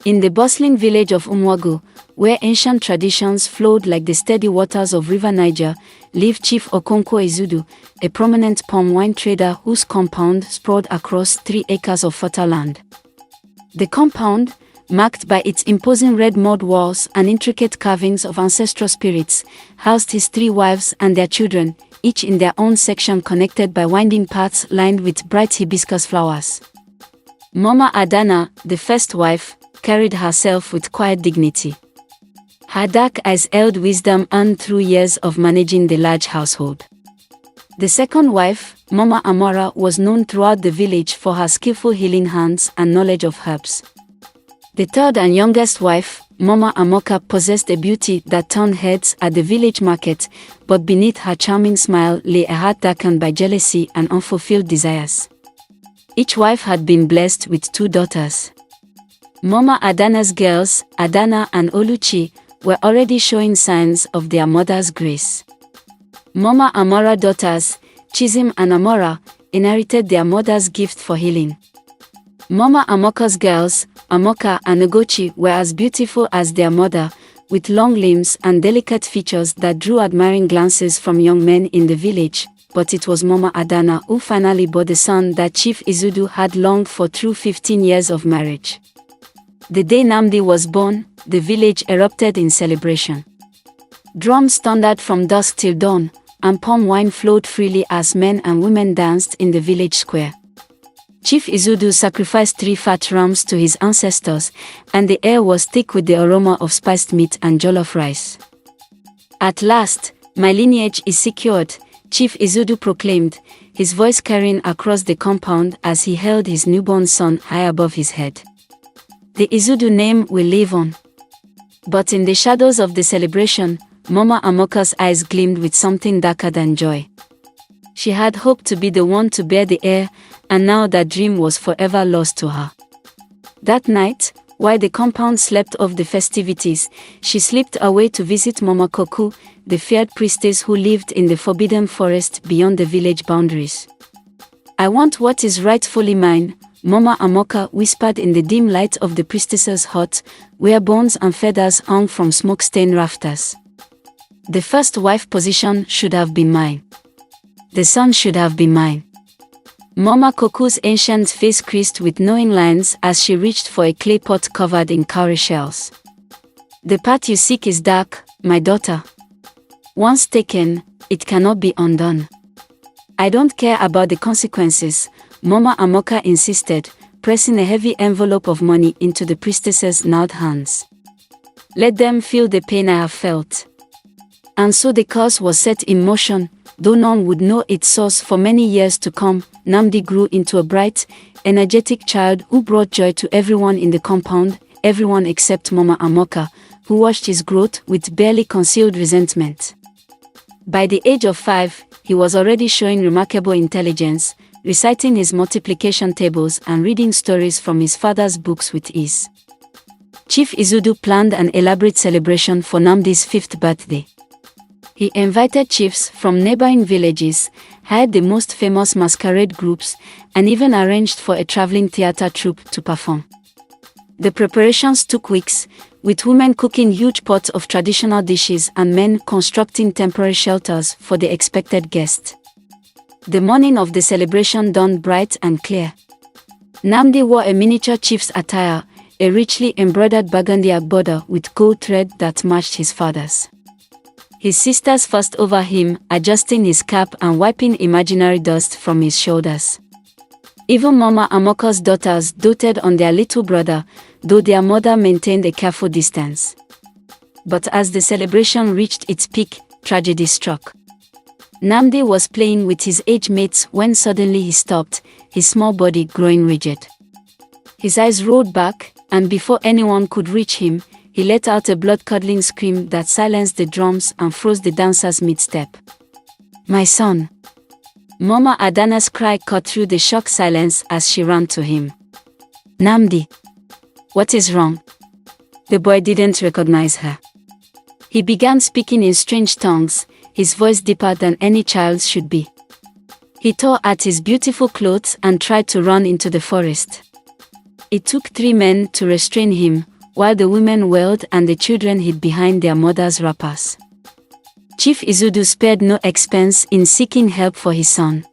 In the bustling village of Umuagu, where ancient traditions flowed like the steady waters of River Niger, lived Chief Okonkwo Ezeudu, a prominent palm wine trader whose compound sprawled across 3 acres of fertile land. The compound, marked by its imposing red mud walls and intricate carvings of ancestral spirits, housed his 3 wives and their children, each in their own section connected by winding paths lined with bright hibiscus flowers. Mama Adana, the first wife, carried herself with quiet dignity. Her dark eyes held wisdom earned through years of managing the large household. The second wife, Mama Amora, was known throughout the village for her skillful healing hands and knowledge of herbs. The third and youngest wife, Mama Amoka, possessed a beauty that turned heads at the village market, but beneath her charming smile lay a heart darkened by jealousy and unfulfilled desires. Each wife had been blessed with 2 daughters. Mama Adana's girls, Adana and Oluchi, were already showing signs of their mother's grace. Mama Amora's daughters, Chizim and Amora, inherited their mother's gift for healing. Mama Amoka's girls, Amoka and Ugochi, were as beautiful as their mother, with long limbs and delicate features that drew admiring glances from young men in the village. But it was Mama Adana who finally bore the son that Chief Ezeudu had longed for through 15 years of marriage. The day Nnamdi was born, the village erupted in celebration. Drums thundered from dusk till dawn, and palm wine flowed freely as men and women danced in the village square. Chief Ezeudu sacrificed 3 fat rams to his ancestors, and the air was thick with the aroma of spiced meat and jollof rice. "At last, my lineage is secured," Chief Ezeudu proclaimed, his voice carrying across the compound as he held his newborn son high above his head. The Ezeudu name will live on. But in the shadows of the celebration, Mama Amoka's eyes gleamed with something darker than joy. She had hoped to be the one to bear the heir, and now that dream was forever lost to her. That night, while the compound slept off the festivities, she slipped away to visit Mama Koku, the feared priestess who lived in the forbidden forest beyond the village boundaries. "I want what is rightfully mine," Mama Amoka whispered in the dim light of the priestess's hut, where bones and feathers hung from smoke-stained rafters. "The first wife position should have been mine. The son should have been mine." Mama Koku's ancient face creased with knowing lines as she reached for a clay pot covered in cowrie shells. "The path you seek is dark, my daughter. Once taken, it cannot be undone." "I don't care about the consequences," Mama Amoka insisted, pressing a heavy envelope of money into the priestess's gnarled hands. "Let them feel the pain I have felt." And so the curse was set in motion, though none would know its source for many years to come. Nnamdi grew into a bright, energetic child who brought joy to everyone in the compound, everyone except Mama Amoka, who watched his growth with barely concealed resentment. By the age of 5, he was already showing remarkable intelligence, reciting his multiplication tables and reading stories from his father's books with ease. Chief Ezeudu planned an elaborate celebration for Nnamdi's 5th birthday. He invited chiefs from neighboring villages, hired the most famous masquerade groups, and even arranged for a traveling theater troupe to perform. The preparations took weeks, with women cooking huge pots of traditional dishes and men constructing temporary shelters for the expected guests. The morning of the celebration dawned bright and clear. Nnamdi wore a miniature chief's attire, a richly embroidered burgundy border with gold thread that matched his father's. His sisters fussed over him, adjusting his cap and wiping imaginary dust from his shoulders. Even Mama Amoka's daughters doted on their little brother, though their mother maintained a careful distance. But as the celebration reached its peak, tragedy struck. Nnamdi was playing with his age mates when suddenly he stopped, his small body growing rigid. His eyes rolled back, and before anyone could reach him, he let out a blood-curdling scream that silenced the drums and froze the dancers mid-step. "My son!" Mama Adana's cry cut through the shocked silence as she ran to him. "Nnamdi, what is wrong?" The boy didn't recognize her. He began speaking in strange tongues, his voice deeper than any child's should be. He tore at his beautiful clothes and tried to run into the forest. It took 3 men to restrain him, while the women wailed and the children hid behind their mothers' wrappers. Chief Ezeudu spared no expense in seeking help for his son.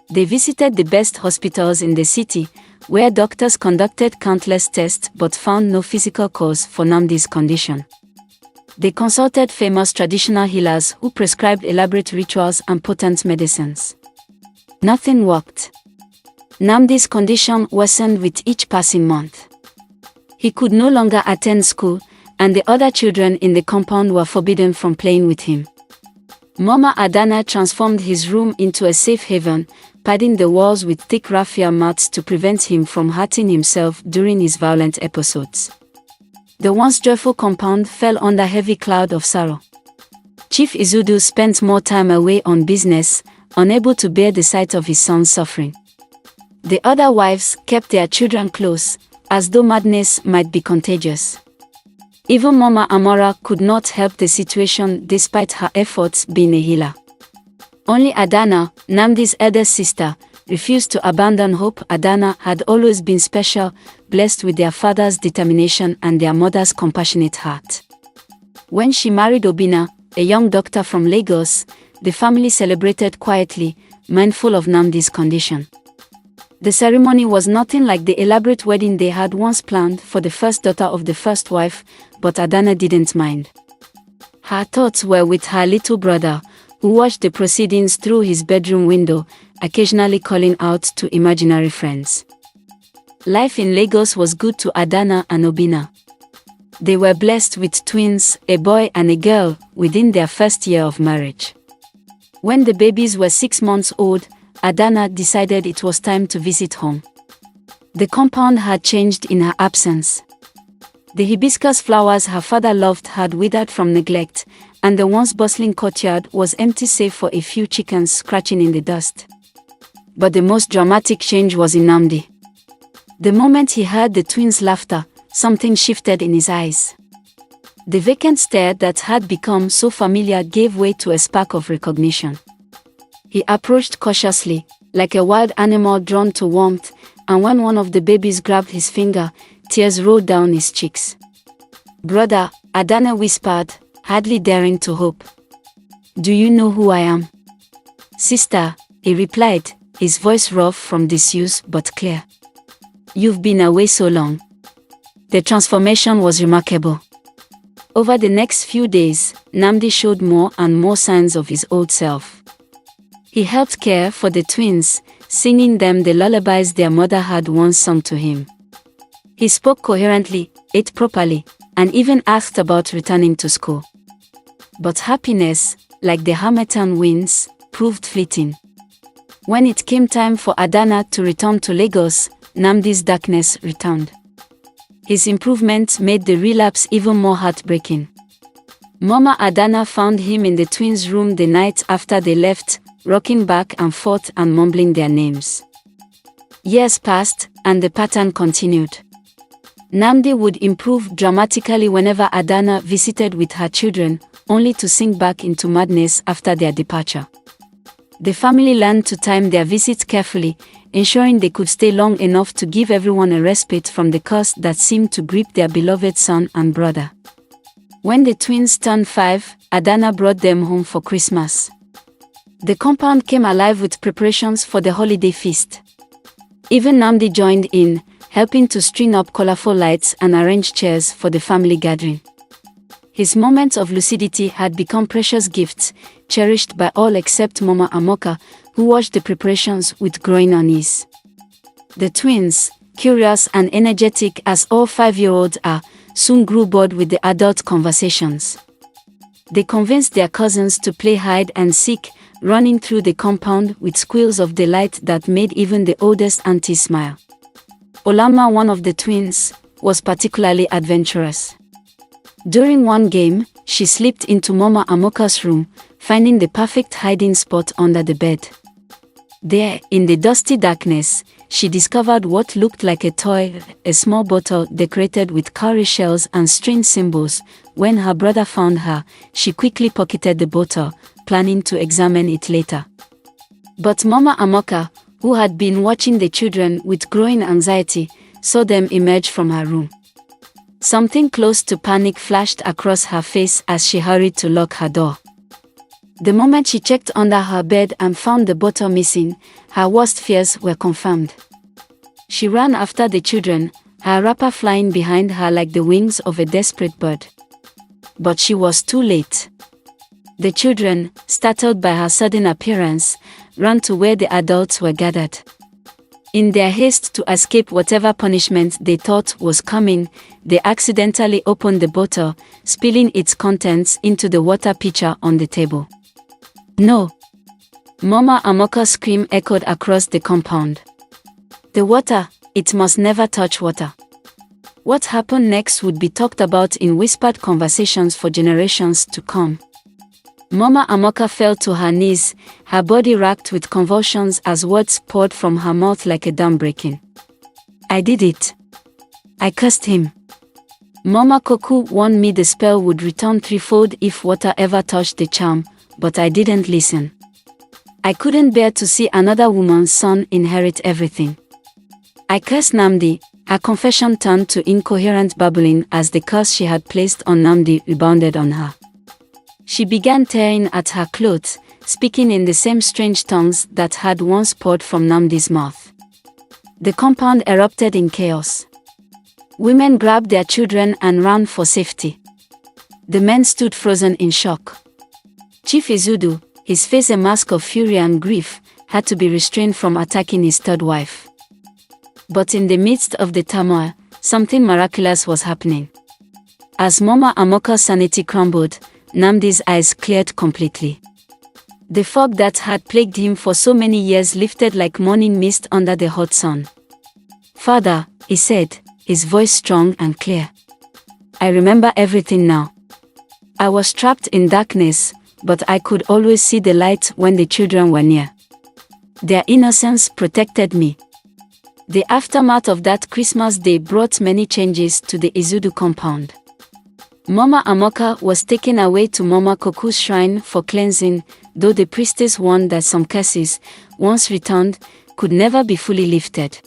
They visited the best hospitals in the city, where doctors conducted countless tests but found no physical cause for Nnamdi's condition. They consulted famous traditional healers who prescribed elaborate rituals and potent medicines. Nothing worked. Nnamdi's condition worsened with each passing month. He could no longer attend school, and the other children in the compound were forbidden from playing with him. Mama Adana transformed his room into a safe haven, padding the walls with thick raffia mats to prevent him from hurting himself during his violent episodes. The once joyful compound fell under a heavy cloud of sorrow. Chief Ezeudu spent more time away on business, unable to bear the sight of his son's suffering. The other wives kept their children close, as though madness might be contagious. Even Mama Amora could not help the situation despite her efforts being a healer. Only Adana, Nnamdi's eldest sister, refused to abandon hope. Adana had always been special, blessed with their father's determination and their mother's compassionate heart. When she married Obinna, a young doctor from Lagos, the family celebrated quietly, mindful of Nnamdi's condition. The ceremony was nothing like the elaborate wedding they had once planned for the first daughter of the first wife, but Adana didn't mind. Her thoughts were with her little brother, who watched the proceedings through his bedroom window, occasionally calling out to imaginary friends. Life in Lagos was good to Adana and Obinna. They were blessed with twins, a boy and a girl, within their first year of marriage. When the babies were 6 months old, Adana decided it was time to visit home. The compound had changed in her absence. The hibiscus flowers her father loved had withered from neglect, and the once bustling courtyard was empty save for a few chickens scratching in the dust. But the most dramatic change was in Nnamdi. The moment he heard the twins' laughter, something shifted in his eyes. The vacant stare that had become so familiar gave way to a spark of recognition. He approached cautiously, like a wild animal drawn to warmth, and when one of the babies grabbed his finger, tears rolled down his cheeks. "Brother," Adana whispered, hardly daring to hope. "Do you know who I am?" "Sister," he replied, his voice rough from disuse but clear. "You've been away so long." The transformation was remarkable. Over the next few days, Nnamdi showed more and more signs of his old self. He helped care for the twins, singing them the lullabies their mother had once sung to him. He spoke coherently, ate properly, and even asked about returning to school. But happiness, like the Harmattan winds, proved fleeting. When it came time for Adana to return to Lagos, Nnamdi's darkness returned. His improvement made the relapse even more heartbreaking. Mama Adana found him in the twins' room the night after they left, rocking back and forth and mumbling their names. Years passed, and the pattern continued. Nnamdi would improve dramatically whenever Adana visited with her children, only to sink back into madness after their departure. The family learned to time their visits carefully, ensuring they could stay long enough to give everyone a respite from the curse that seemed to grip their beloved son and brother. When the twins turned 5, Adana brought them home for Christmas. The compound came alive with preparations for the holiday feast. Even Nnamdi joined in, helping to string up colorful lights and arrange chairs for the family gathering. His moments of lucidity had become precious gifts, cherished by all except Mama Amoka, who watched the preparations with growing unease. The twins, curious and energetic as all 5-year-olds are, soon grew bored with the adult conversations. They convinced their cousins to play hide and seek, running through the compound with squeals of delight that made even the oldest auntie smile. Olama, one of the twins, was particularly adventurous. During one game, she slipped into Mama Amoka's room, finding the perfect hiding spot under the bed. There, in the dusty darkness, she discovered what looked like a toy, a small bottle decorated with cowrie shells and strange symbols. When her brother found her, she quickly pocketed the bottle, planning to examine it later. But Mama Amoka, who had been watching the children with growing anxiety, saw them emerge from her room. Something close to panic flashed across her face as she hurried to lock her door. The moment she checked under her bed and found the bottle missing, her worst fears were confirmed. She ran after the children, her wrapper flying behind her like the wings of a desperate bird. But she was too late. The children, startled by her sudden appearance, ran to where the adults were gathered. In their haste to escape whatever punishment they thought was coming, they accidentally opened the bottle, spilling its contents into the water pitcher on the table. "No!" Mama Amoka's scream echoed across the compound. "The water, it must never touch water." What happened next would be talked about in whispered conversations for generations to come. Mama Amoka fell to her knees, her body racked with convulsions as words poured from her mouth like a dam breaking. "I did it. I cursed him. Mama Koku warned me the spell would return threefold if water ever touched the charm, but I didn't listen. I couldn't bear to see another woman's son inherit everything. I cursed Nnamdi." Her confession turned to incoherent babbling as the curse she had placed on Nnamdi rebounded on her. She began tearing at her clothes, speaking in the same strange tongues that had once poured from Nnamdi's mouth. The compound erupted in chaos. Women grabbed their children and ran for safety. The men stood frozen in shock. Chief Ezeudu, his face a mask of fury and grief, had to be restrained from attacking his third wife. But in the midst of the turmoil, something miraculous was happening. As Mama Amoka's sanity crumbled, Nnamdi's eyes cleared completely. The fog that had plagued him for so many years lifted like morning mist under the hot sun. "Father," he said, his voice strong and clear. "I remember everything now. I was trapped in darkness, but I could always see the light when the children were near. Their innocence protected me." The aftermath of that Christmas day brought many changes to the Ezeudu compound. Mama Amoka was taken away to Mama Koku's shrine for cleansing, though the priestess warned that some curses, once returned, could never be fully lifted.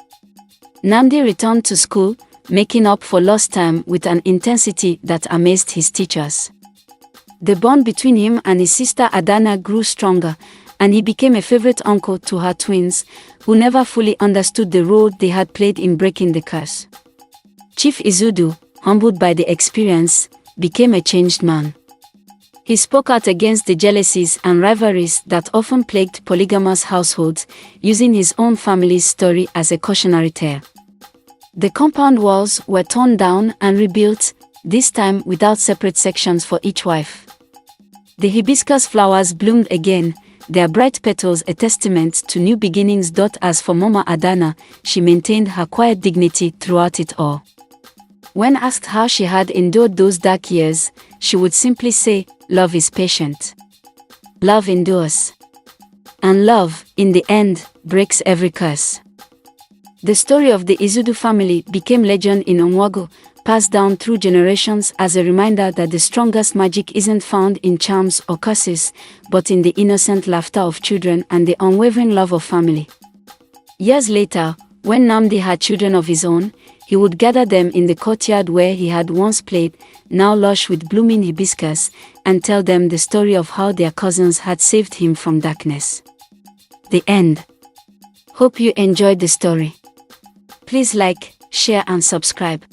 Nnamdi returned to school, making up for lost time with an intensity that amazed his teachers. The bond between him and his sister Adana grew stronger, and he became a favorite uncle to her twins, who never fully understood the role they had played in breaking the curse. Chief Ezeudu, humbled by the experience, became a changed man. He spoke out against the jealousies and rivalries that often plagued polygamous households, using his own family's story as a cautionary tale. The compound walls were torn down and rebuilt, this time without separate sections for each wife. The hibiscus flowers bloomed again, their bright petals a testament to new beginnings. As for Mama Adana, she maintained her quiet dignity throughout it all. When asked how she had endured those dark years, she would simply say, "Love is patient. Love endures. And love, in the end, breaks every curse." The story of the Ezeudu family became legend in Umuagu, passed down through generations as a reminder that the strongest magic isn't found in charms or curses, but in the innocent laughter of children and the unwavering love of family. Years later, when Nnamdi had children of his own, he would gather them in the courtyard where he had once played, now lush with blooming hibiscus, and tell them the story of how their cousins had saved him from darkness. The end. Hope you enjoyed the story. Please like, share and subscribe.